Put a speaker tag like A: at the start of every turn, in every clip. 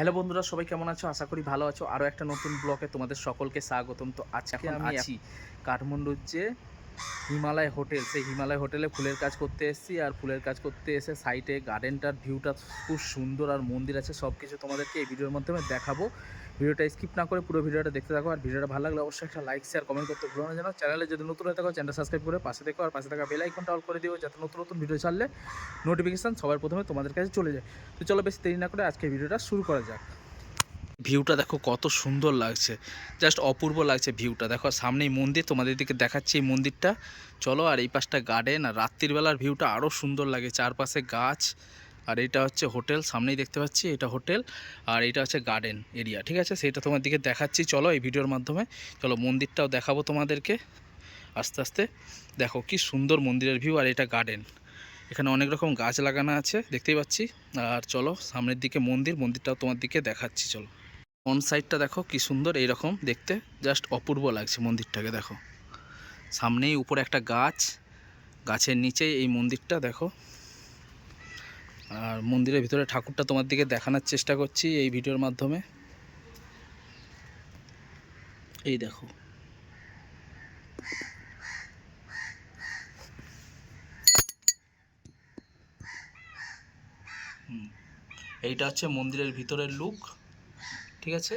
A: Hello বন্ধুরা, সবাই কেমন আছো? আশা করি ভালো আছো। আরও একটা নতুন ব্লগে তোমাদের সকলকে স্বাগতম। তো আজকে আমি আছি কাঠমান্ডুর যে হিমালয় হোটেল, সেই হিমালয় হোটেলে ফুলের কাজ করতে এসেছি। আর ফুলের কাজ করতে এসে সাইডে গার্ডেনটার ভিউটা খুব সুন্দর, আর মন্দির আছে, সব কিছু তোমাদেরকে এই ভিডিওর মাধ্যমে দেখাবো। ভিডিওটা স্কিপ না করে পুরো ভিডিওটা দেখতে থাকো। আর ভিডিওটা ভালো লাগলে অবশ্যই একটা লাইক, শেয়ার, কমেন্ট করতে ভুলো না যেন। চ্যানেলে যদি নতুন হয়ে থাকো চ্যানেলটা সাবস্ক্রাইব করে পাশে দেখো, আর পাশে থাকা বেল আইকনটা অল করে দিও, যাতে নতুন নতুন ভিডিও ছাড়লে নোটিফিকেশান সবার প্রথমে তোমাদের কাছে চলে যায়। তো চলো বেশি দেরি না করে আজকে ভিডিওটা শুরু করা যাক। ভিউটা দেখো কত সুন্দর লাগছে, জাস্ট অপূর্ব লাগছে ভিউটা। দেখো সামনেই মন্দির, তোমাদের দিকে দেখাচ্ছি এই মন্দিরটা। চলো, আর এই পাশটা গার্ডেন, আর রাত্রির বেলার ভিউটা আরও সুন্দর লাগে, চারপাশে গাছ। আর এটা হচ্ছে হোটেল, সামনেই দেখতে পাচ্ছি এটা হোটেল, আর এটা হচ্ছে গার্ডেন এরিয়া। ঠিক আছে, সেটা তোমার দিকে দেখাচ্ছি চলো এই ভিডিওর মাধ্যমে। চলো মন্দিরটাও দেখাবো তোমাদেরকে আস্তে আস্তে। দেখো কি সুন্দর মন্দিরের ভিউ, আর এটা গার্ডেন। এখানে অনেক রকম গাছ লাগানো আছে দেখতেই পাচ্ছি। আর চলো সামনের দিকে মন্দিরটাও তোমার দিকে দেখাচ্ছি চলো। অন সাইডটা দেখো কি সুন্দর, এইরকম দেখতে জাস্ট অপূর্ব লাগছে মন্দিরটাকে। দেখো সামনেই উপরে একটা গাছ, গাছের নিচেই এই মন্দিরটা দেখো। আর মন্দিরের ভিতরে ঠাকুরটা তোমার দিকে দেখানোর চেষ্টা করছি এই ভিডিওর মাধ্যমে। এই দেখো, এইটা হচ্ছে মন্দিরের ভিতরের লুক। ঠিক আছে,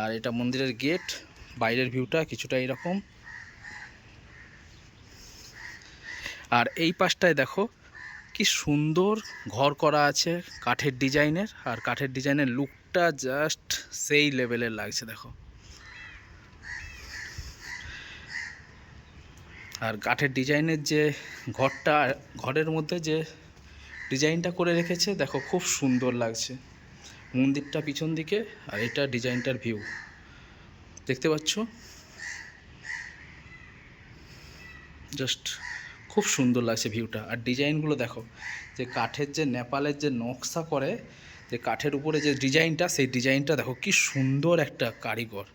A: আর এটা মন্দিরের গেট। বাইরের ভিউটা কিছুটা এরকম। আর এই পাশটায় দেখো কি সুন্দর ঘর করা আছে কাঠের ডিজাইনের, আর কাঠের ডিজাইনের লুকটা জাস্ট সেই লেভেলের লাগছে দেখো। আর কাঠের ডিজাইনের যে ঘরটা, ঘরের মধ্যে যে ডিজাইনটা করে রেখেছে দেখো খুব সুন্দর লাগছে। মন্দিরটা পিছন দিকে, আর এটা ডিজাইনটার ভিউ দেখতে পাচ্ছ, জাস্ট খুব সুন্দর লাগছে ভিউটা। আর ডিজাইনগুলো দেখো, যে কাঠের যে নেপালের যে নকশা করে, যে কাঠের উপরে যে ডিজাইনটা, সেই ডিজাইনটা দেখো কি সুন্দর একটা কারিগর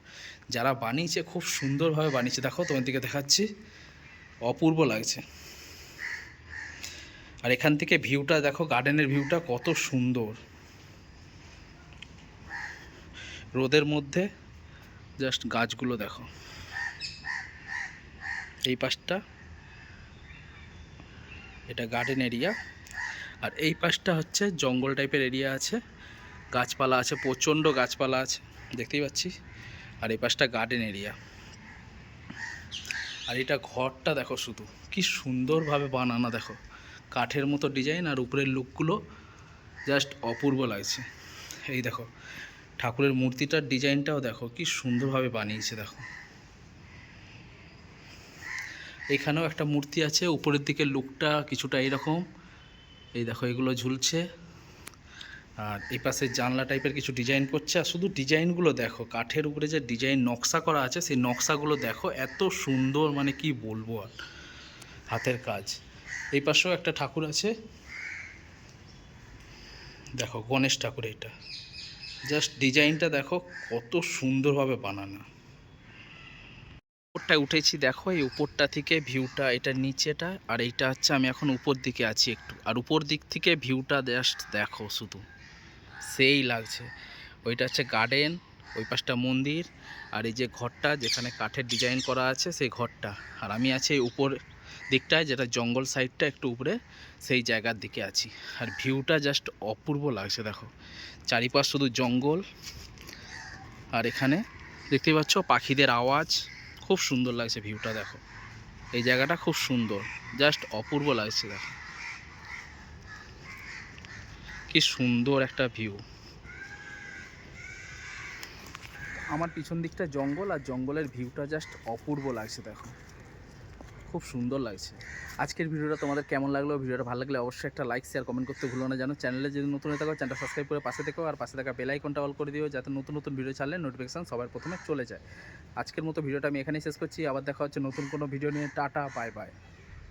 A: যারা বানিয়েছে, খুব সুন্দরভাবে বানিয়েছে। দেখো তোমার দিকে দেখাচ্ছি, অপূর্ব লাগছে। আর এখান থেকে ভিউটা দেখো, গার্ডেনের ভিউটা কত সুন্দর রোদের মধ্যে। জাস্ট গাছগুলো দেখো, এই পাশটা এটা গার্ডেন এরিয়া, আর এই পাশটা হচ্ছে জঙ্গল টাইপের এরিয়া আছে, গাছপালা আছে, প্রচণ্ড গাছপালা আছে দেখতেই পাচ্ছি। আর এই পাশটা গার্ডেন এরিয়া। আর এটা ঘরটা দেখো শুধু কি সুন্দরভাবে বানানো, দেখো কাঠের মতো ডিজাইন, আর উপরের লুকগুলো জাস্ট অপূর্ব লাগছে। এই দেখো ঠাকুরের মূর্তিটার ডিজাইনটাও দেখো কি সুন্দরভাবে বানিয়েছে। দেখো এখানেও একটা মূর্তি আছে, উপরের দিকে লুকটা কিছুটা এইরকম। এই দেখো এগুলো ঝুলছে, আর এই পাশে জানলা টাইপের কিছু ডিজাইন করছে। আর শুধু ডিজাইনগুলো দেখো, কাঠের উপরে যে ডিজাইন নকশা করা আছে, সেই নকশাগুলো দেখো এত সুন্দর, মানে কি বলবো আর, হাতের কাজ। এই পাশেও একটা ঠাকুর আছে দেখো, গণেশ ঠাকুর। এটা জাস্ট ডিজাইনটা দেখো কত সুন্দরভাবে বানানো। উপরটায় উঠেছি দেখো, এই উপরটা থেকে ভিউটা, এটা নিচেটা, আর এইটা হচ্ছে আমি এখন উপর দিকে আছি একটু। আর উপর দিক থেকে ভিউটা জাস্ট দেখো শুধু সেই লাগছে। ওইটা হচ্ছে গার্ডেন, ওই পাশটা মন্দির, আর এই যে ঘরটা যেখানে কাঠের ডিজাইন করা আছে সেই ঘরটা। আর আমি আছি এই উপর দিকটায়, যেটা জঙ্গল সাইডটা একটু উপরে, সেই জায়গার দিকে আছি। আর ভিউটা জাস্ট অপূর্ব লাগছে দেখো, চারিপাশ শুধু জঙ্গল। আর এখানে দেখতেই পাচ্ছ পাখিদের আওয়াজ, খুব সুন্দর লাগছে ভিউটা। দেখো এই জায়গাটা খুব সুন্দর, জাস্ট অপূর্ব লাগছে। দেখো কি সুন্দর একটা ভিউ। আমার পিছন দিকটা জঙ্গল, আর জঙ্গলের ভিউটা জাস্ট অপূর্ব লাগছে। দেখো খুব সুন্দর লাগছে। আজকের ভিডিওটা তোমাদের কেমন লাগলো? ভিডিওটা ভালো লাগলে অবশ্যই একটা লাইক, শেয়ার, কমেন্ট করতে ভুলো না যেন। চ্যানেলে যদি নতুন হয়ে থাকো চ্যানেলটা সাবস্ক্রাইব করে পাশে দেখো, আর পাশে থাকা বেল আইকনটা অল করে দিও, যাতে নতুন নতুন ভিডিও ছাড়লে নোটিফিকেশান সবার প্রথমে চলে যায়। আজকের মতো ভিডিওটা আমি এখানেই শেষ করছি। আবার দেখা হচ্ছে নতুন কোনো ভিডিও নিয়ে। Tata, bye bye.